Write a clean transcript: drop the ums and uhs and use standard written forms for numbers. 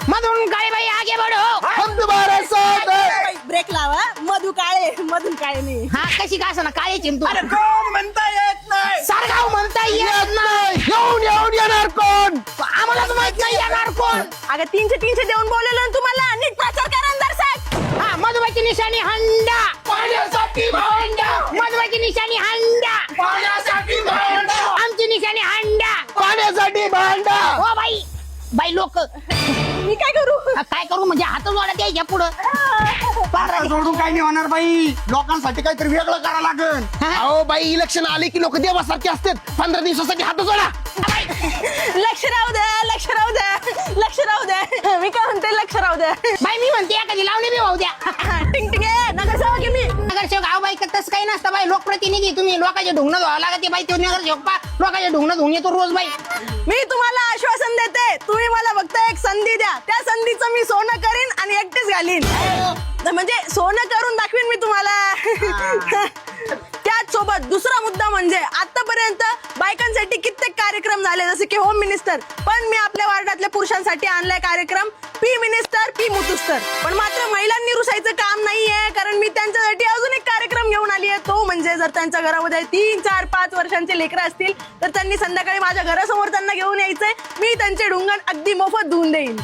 मधून काळे बाई आगे बढो. हम तुम्हारे साथ हैं. ब्रेक लावा. मधू काळे मधून काळे नाही. हा कशी का असं ना काळे चिंतू अरे कोण म्हणता येत नाही. सारगाव म्हणता येत नाही. येऊन येणार कोण. आम्हालाच माहित नाही येणार कोण. अगं 300 देऊन बोलवलं ना तुम्हाला. नीट प्रचार करा ना दर्शक. हा मधुबाईची निशाणी हंडा. पाण्यासाठी भांडा. मधुबाईची निशाणी हंडा. पाण्यासाठी भांडा. आमची निशाणी हंडा. पाण्यासाठी भांडा. हो बाई बाई लोक मी काय करू. काय करू म्हणजे हात जोडा द्यायच्या पुढं. आता सोडून काही नाही होणार बाई. लोकांसाठी काहीतरी वेगळं करावं लागेल. अहो बाई इलेक्शन आले की लोक देवासारखे असतात. 15 दिवसासाठी हात जोडा. लक्ष राहू द्या. लक्ष राहू द्या. लक्ष राहू द्या. मी काय म्हणते लक्ष राहू द्या. बाई मी म्हणते एखादी लावणी बी वाहू द्या. टिंग टिंग नगरसेवक आहे मी. नगरसेवक गाव बाई तसं काही नसतं बाई. लोकप्रतिनिधी तुम्ही लोकांचे ढुंगणं धुवावं लागते बाई. ते नगरसेवक पा लोकांचे ढुंगणं धुवून येतो रोज बाई. मी तुम्हाला आश्वासन देते. तुम्ही मला फक्त एक संधी द्या. त्या संधीचं मी सोनं करीन आणि एकटीच घालीन. म्हणजे सोनं करून दाखवीन मी तुम्हाला. त्याच सोबत दुसरा मुद्दा म्हणजे आतापर्यंत बायकांसाठी कित्येक कार्यक्रम झाले जसे की होम मिनिस्टर. पण मी आपल्या वार्डातल्या पुरुषांसाठी आणलाय कार्यक्रम पी मिनिस्टर पी मुतुस्तर. पण मात्र महिलांनी रुसायचं काम नाहीये. कारण मी त्यांच्यासाठी अजून एक कार्यक्रम घेऊन आली आहे. तो म्हणजे जर त्यांच्या घरामध्ये 3, 4, 5 वर्षांचे लेकरं असतील तर त्यांनी संध्याकाळी माझ्या घरासमोर त्यांना घेऊन यायचंय. मी त्यांचे ढुंगण अगदी मोफत धुवून देईन.